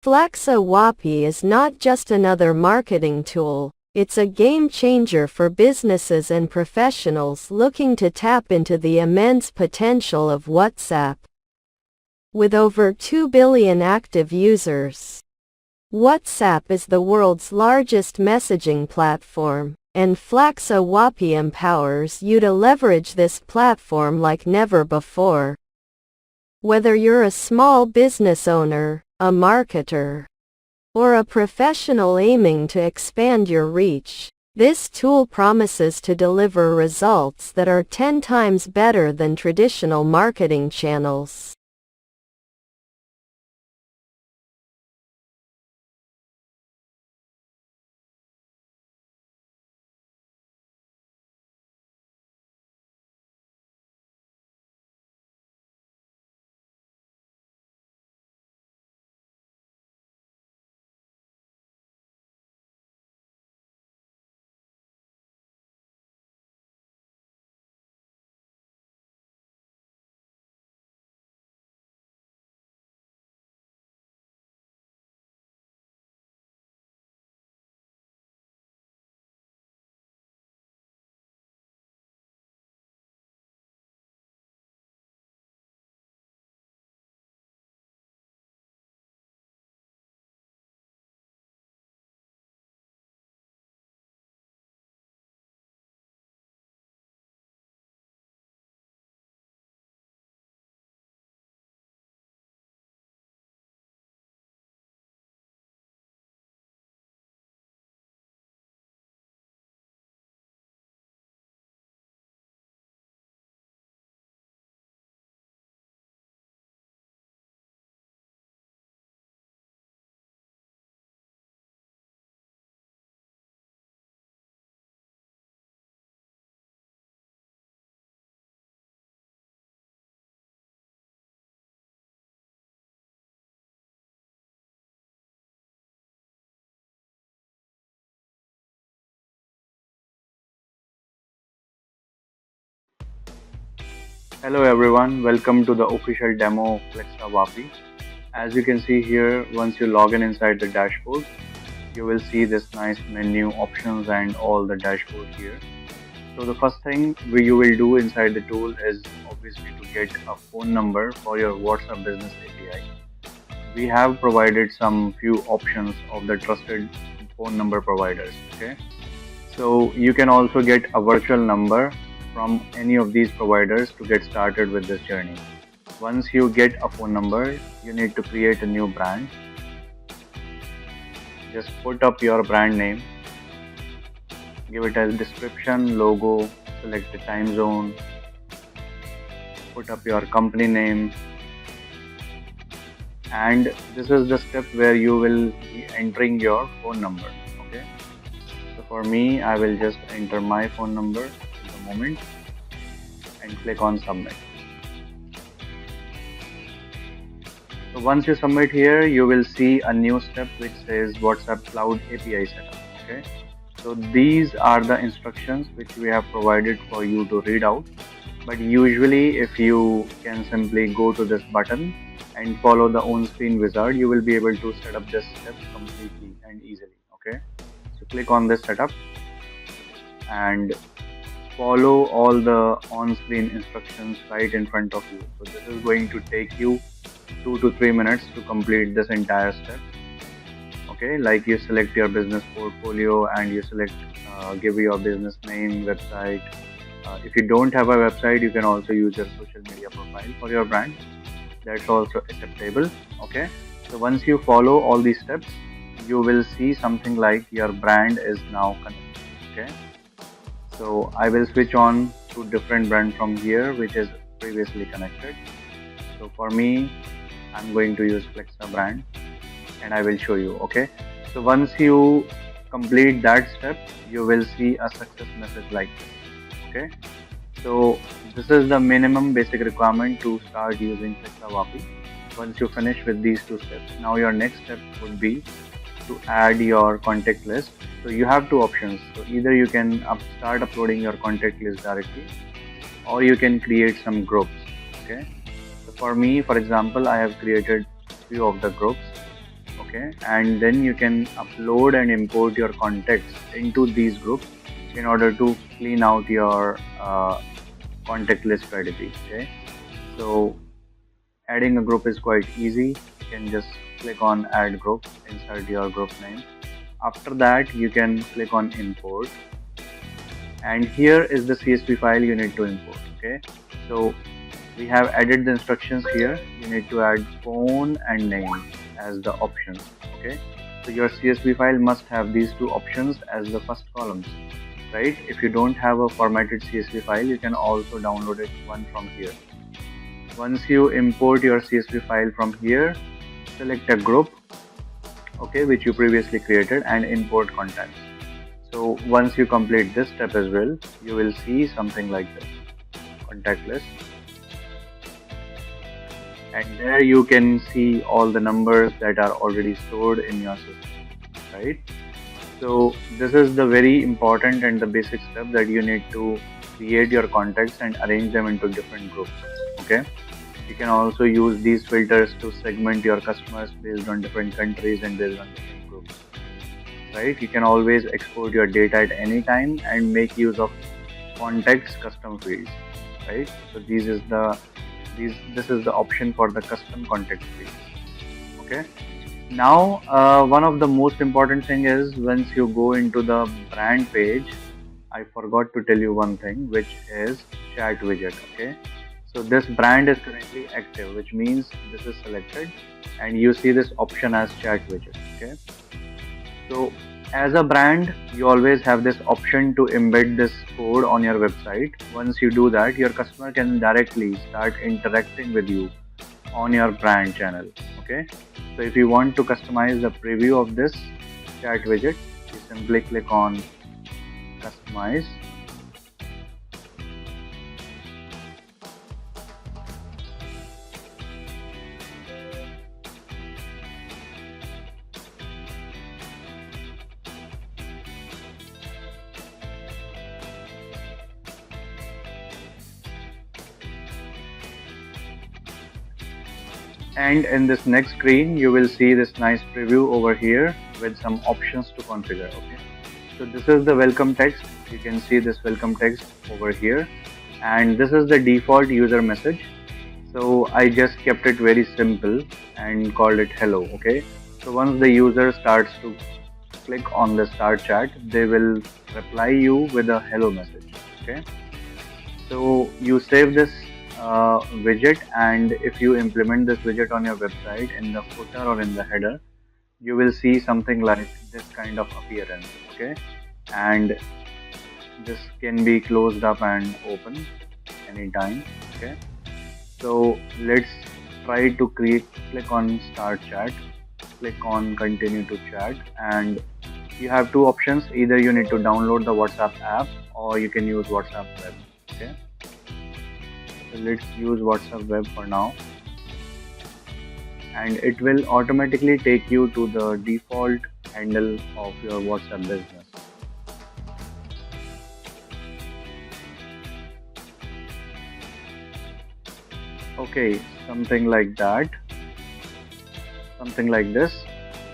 Flaxxa Wapi is not just another marketing tool, it's a game changer for businesses and professionals looking to tap into the immense potential of WhatsApp. With over 2 billion active users, WhatsApp is the world's largest messaging platform, and Flaxxa Wapi empowers you to leverage this platform like never before. Whether you're a small business owner, a marketer, or a professional aiming to expand your reach, this tool promises to deliver results that are 10 times better than traditional marketing channels. Hello everyone, welcome to the official demo of Flaxxa Wapi. As you can see here, once you log in inside the dashboard, you will see this nice menu options and all the dashboard here. So the first thing you will do inside the tool is obviously to get a phone number for your WhatsApp business API. We have provided some few options of the trusted phone number providers. Okay, so you can also get a virtual number from any of these providers to get started with this journey. Once you get a phone number, you need to create a new brand. Just put up your brand name, give it a description, logo, select the time zone, put up your company name, and this is the step where you will be entering your phone number. Okay, so for me, I will just enter my phone number at the moment and click on submit. So once you submit here, you will see a new step which says WhatsApp Cloud API setup. Okay, so these are the instructions which we have provided for you to read out. But usually, if you can simply go to this button and follow the on-screen wizard, you will be able to set up this step completely and easily. Okay, so click on this setup and follow all the on-screen instructions right in front of you. So this is going to take you 2 to 3 minutes to complete this entire step. Okay, like you select your business portfolio and you select give your business name, website. If you don't have a website, you can also use your social media profile for your brand. That's also acceptable. Okay, so once you follow all these steps, you will see something like your brand is now connected. Okay, so I will switch on to different brand from here, which is previously connected. So for me, I'm going to use Flaxxa brand and I will show you. Okay, so once you complete that step, you will see a success message like this. Okay, so this is the minimum basic requirement to start using Flaxxa Wapi. Once you finish with these two steps, now your next step would be to add your contact list. So you have two options. So either you can start uploading your contact list directly, or you can create some groups. Okay, so for me, for example, I have created few of the groups. okay, and then you can upload and import your contacts into these groups in order to clean out your contact list strategy. Okay, so adding a group is quite easy. You can just click on add group, insert your group name. After that, you can click on import, and here is the CSV file you need to import. Okay, so we have added the instructions here. You need to add phone and name as the options. Okay, so your CSV file must have these two options as the first columns, right? If you don't have a formatted CSV file, you can also download it one from here. Once you import your CSV file from here, select a group, okay, which you previously created, and import contacts. So once you complete this step as well, you will see something like this, contact list, and there you can see all the numbers that are already stored in your system, right? So this is the very important and the basic step, that you need to create your contacts and arrange them into different groups. Okay, you can also use these filters to segment your customers based on different countries and based on different groups, right? You can always export your data at any time and make use of contacts custom fields, right? So this is the option for the custom contact fields. Okay, now one of the most important thing is, once you go into the brand page, I forgot to tell you one thing, which is chat widget. Okay, so this brand is currently active, which means this is selected, and you see this option as chat widget. Okay, so as a brand, you always have this option to embed this code on your website. Once you do that, your customer can directly start interacting with you on your brand channel. Okay, so if you want to customize the preview of this chat widget, you simply click on customize, and in this next screen you will see this nice preview over here with some options to configure. Okay, so this is the welcome text. You can see this welcome text over here, and this is the default user message. So I just kept it very simple and called it hello. Okay, so once the user starts to click on the start chat, they will reply you with a hello message. Okay, so you save this widget, and if you implement this widget on your website, in the footer or in the header, you will see something like this kind of appearance. Okay, and this can be closed up and open anytime. Okay, so let's try to click on start chat, click on continue to chat, and you have two options. Either you need to download the WhatsApp app, or you can use WhatsApp web. Okay, so let's use WhatsApp web for now, and it will automatically take you to the default handle of your WhatsApp business. Okay, something like that, something like this,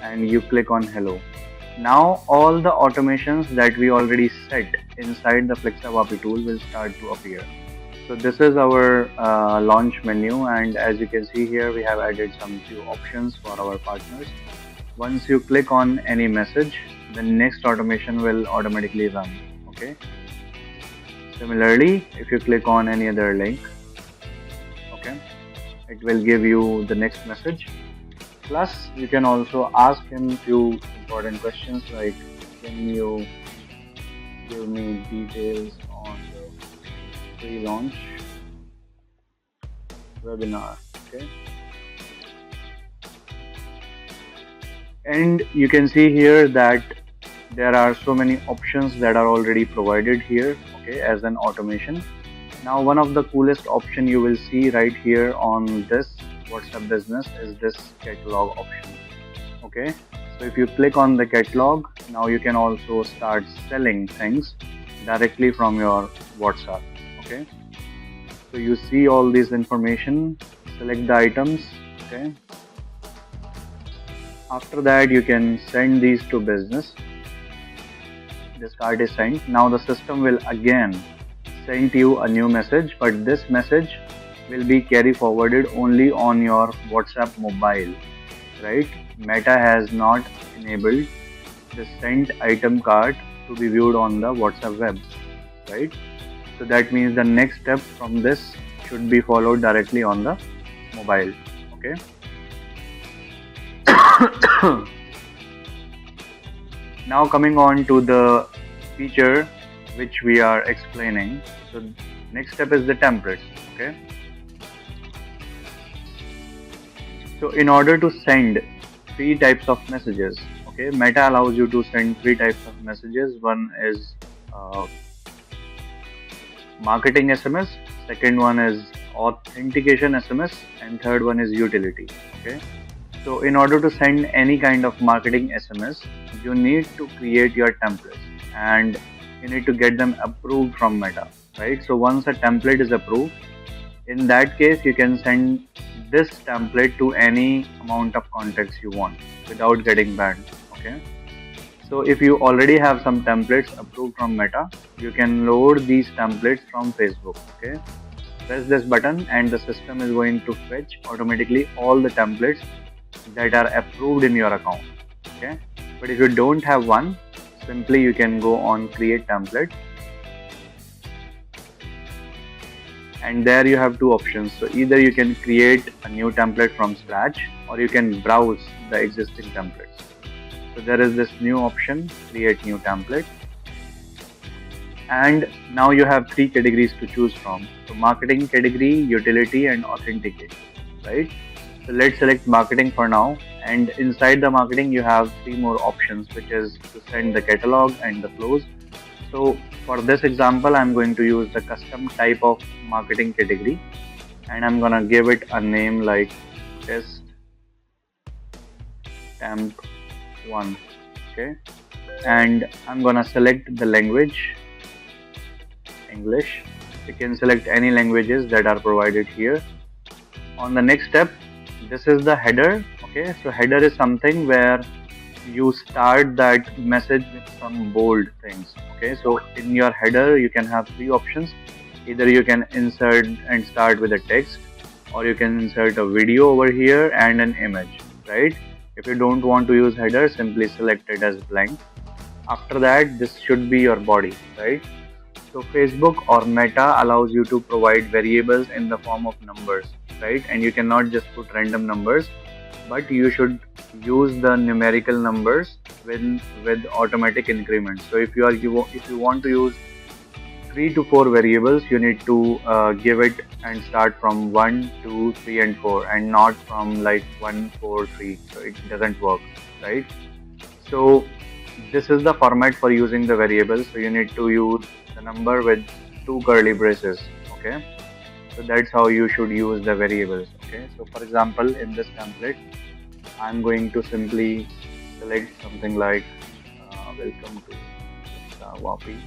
and you click on hello. Now all the automations that we already set inside the Flaxxa Wapi tool will start to appear. So this is our launch menu, and as you can see here, we have added some few options for our partners. Once you click on any message, the next automation will automatically run. Okay, similarly, if you click on any other link, okay, it will give you the next message. Plus you can also ask him few important questions like, can you give me details on the pre-launch webinar. Okay, and you can see here that there are so many options that are already provided here, okay, as an automation. Now one of the coolest option you will see right here on this WhatsApp business is this catalog option. Okay, so if you click on the catalog, now you can also start selling things directly from your WhatsApp. Okay, so you see all this information, select the items. Okay, After that, you can send these to business. This card is sent. Now the system will again send you a new message, but this message will be carry forwarded only on your WhatsApp mobile, right? Meta has not enabled the sent item card to be viewed on the WhatsApp web, right? So that means the next step from this should be followed directly on the mobile. Okay. Now coming on to the feature which we are explaining. So next step is the templates. Okay. So in order to send three types of messages, okay, Meta allows you to send three types of messages. One is marketing SMS, second one is authentication SMS, and third one is utility. Okay. So in order to send any kind of marketing SMS, you need to create your templates and you need to get them approved from Meta, right? So once a template is approved, in that case you can send this template to any amount of contacts you want without getting banned. Okay. So if you already have some templates approved from Meta, you can load these templates from Facebook. Okay. Press this button and the system is going to fetch automatically all the templates that are approved in your account. Okay. But if you don't have one, simply you can go on create template, and there you have two options. So either you can create a new template from scratch or you can browse the existing templates. So there is this new option, create new template, and now you have three categories to choose from. So marketing category, utility, and authenticate, right? So let's select marketing for now, and inside the marketing you have three more options, which is to send the catalog and the flows. So for this example, I'm going to use the custom type of marketing category, and I'm gonna give it a name like test temp 1. Okay, and I'm gonna select the language English. You can select any languages that are provided here. On the next step, this is the header. Okay, so header is something where you start that message with some bold things. Okay, so in your header you can have three options. Either you can insert and start with a text, or you can insert a video over here and an image, right? If you don't want to use header, simply select it as blank. After that, this should be your body, right? So Facebook or Meta allows you to provide variables in the form of numbers, right? And you cannot just put random numbers, but you should use the numerical numbers with automatic increments. So if you want to use 3 to 4 variables, you need to give it and start from 1, 2, 3, and 4, and not from like 1, 4, 3. So it doesn't work, right? So this is the format for using the variables. So you need to use the number with 2 curly braces. Okay, so that's how you should use the variables. Okay, so for example, in this template, I'm going to simply select something like welcome to Wapi.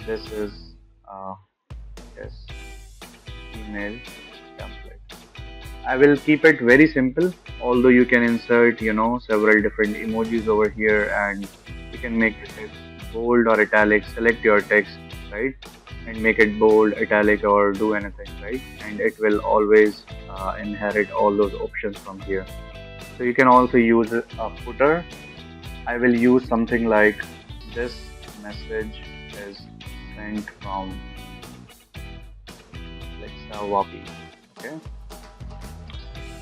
This is yes, email template. I will keep it very simple, although you can insert several different emojis over here, and you can make the text bold or italic. Select your text, right, and make it bold, italic, or do anything, right, and it will always inherit all those options from here. So you can also use a footer. I will use something like this message is sent from Flaxxa Wapi. Okay,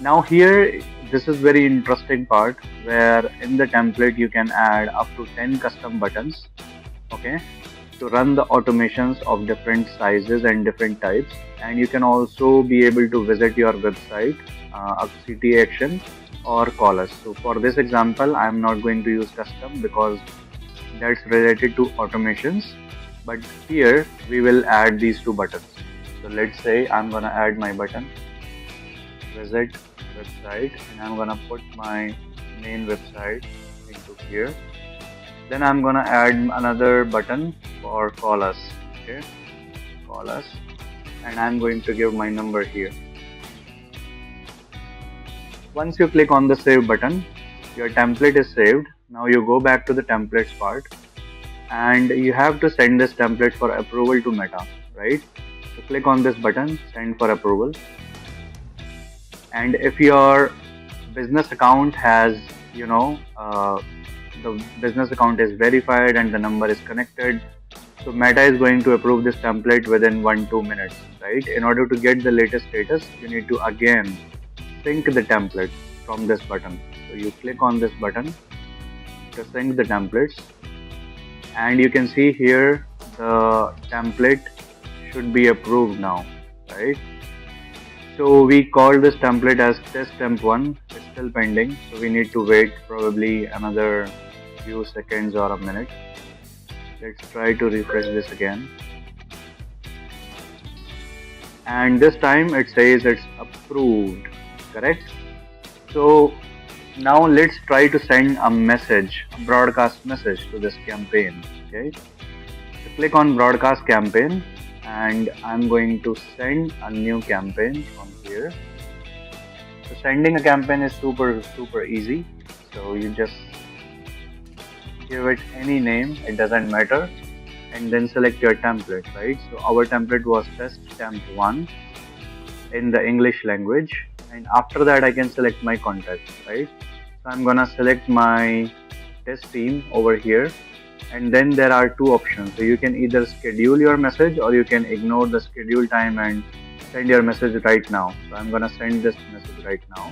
now here this is very interesting part, where in the template you can add up to 10 custom buttons, okay, to run the automations of different sizes and different types. And you can also be able to visit your website, CT action, or call us. So for this example, I'm not going to use custom because that's related to automations, but here we will add these two buttons. So let's say I'm gonna add my button visit website, and I'm gonna put my main website into here. Then I'm gonna add another button for call us. Okay, call us, and I'm going to give my number here. Once you click on the save button, your template is saved. Now you go back to the templates part and you have to send this template for approval to Meta, right? So click on this button, send for approval. And if your business account has, the business account is verified and the number is connected, so Meta is going to approve this template within 1-2 minutes, right? In order to get the latest status, you need to again sync the template from this button. So you click on this button to sync the templates, and you can see here the template should be approved now, right? So we call this template as test temp 1. It's still pending, so we need to wait probably another few seconds or a minute. Let's try to refresh this again, and this time it says it's approved, correct? So now let's try to send a message, a broadcast message to this campaign. Okay, so click on broadcast campaign, and I'm going to send a new campaign from here. So sending a campaign is super easy. So you just give it any name, it doesn't matter, and then select your template, right? So our template was test temp 1 in the English language, and after that I can select my contact, right? So I'm gonna select my test team over here, and then there are two options. So you can either schedule your message or you can ignore the schedule time and send your message right now. So I'm gonna send this message right now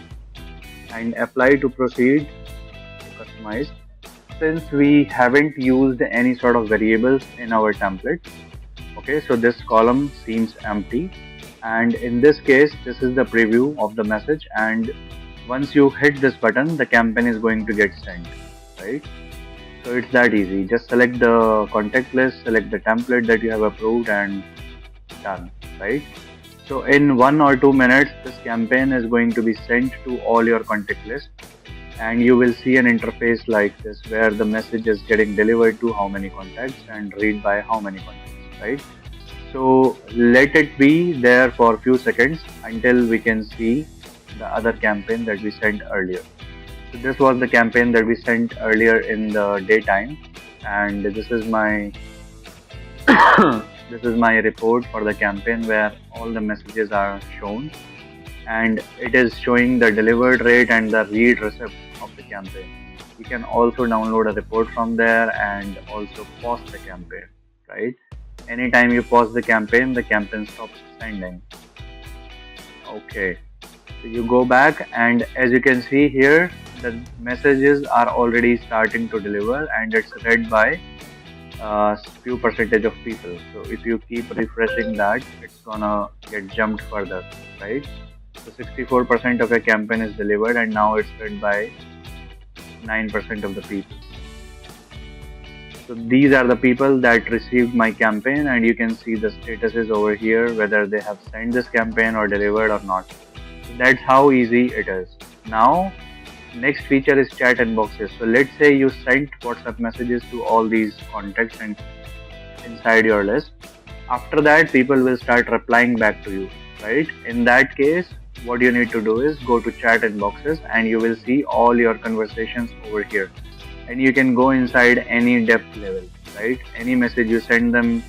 and apply to proceed to customize. Since we haven't used any sort of variables in our template, okay, so this column seems empty, and in this case this is the preview of the message, and once you hit this button the campaign is going to get sent, right? So it's that easy. Just select the contact list, select the template that you have approved, and done, right? So in 1 or 2 minutes this campaign is going to be sent to all your contact list, and you will see an interface like this where the message is getting delivered to how many contacts and read by how many contacts, right? So let it be there for a few seconds until we can see the other campaign that we sent earlier. So this was the campaign that we sent earlier in the daytime, and this is my this is my report for the campaign where all the messages are shown, and it is showing the delivered rate and the read receipt of the campaign. You can also download a report from there and also pause the campaign, right? Anytime you pause the campaign stops sending. Okay, so you go back, and as you can see here the messages are already starting to deliver, and it's read by few percentage of people. So if you keep refreshing that, it's gonna get jumped further, right? So 64% of your campaign is delivered, and now it's read by 9% of the people. So these are the people that received my campaign, and you can see the statuses over here whether they have sent this campaign or delivered or not. So that's how easy it is. Now next feature is chat inboxes. So let's say you sent WhatsApp messages to all these contacts and inside your list. After that people will start replying back to you, right? In that case what you need to do is go to chat inboxes, and you will see all your conversations over here, and you can go inside any depth level, right? Any message you send them,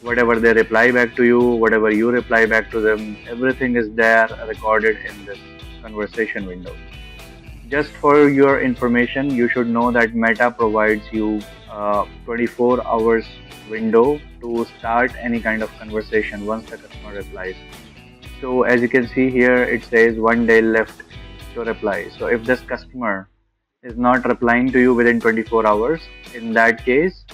whatever they reply back to you, whatever you reply back to them, everything is there recorded in this conversation window. Just for your information, you should know that Meta provides you 24 hours window to start any kind of conversation once the customer replies. So as you can see here, it says 1 day left to reply. So if this customer is not replying to you within 24 hours, in that case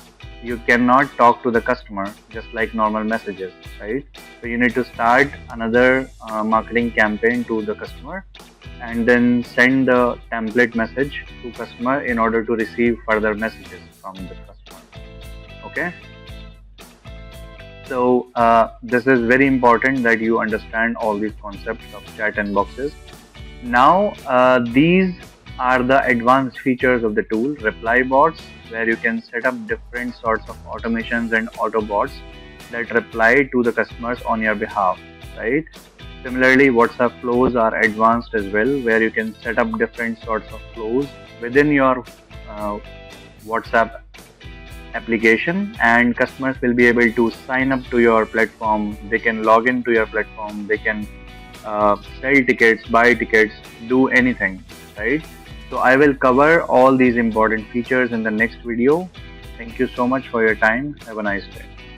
you cannot talk to the customer just like normal messages, right? So you need to start another marketing campaign to the customer, and then send the template message to customer in order to receive further messages from the customer. Okay, so this is very important that you understand all these concepts of chat inboxes. Now these are the advanced features of the tool. Reply bots, where you can set up different sorts of automations and auto bots that reply to the customers on your behalf, right? Similarly, WhatsApp flows are advanced as well, where you can set up different sorts of flows within your uh, WhatsApp application, and customers will be able to sign up to your platform. They can log into your platform. They can sell tickets, buy tickets, do anything, right? So I will cover all these important features in the next video. Thank you so much for your time. Have a nice day.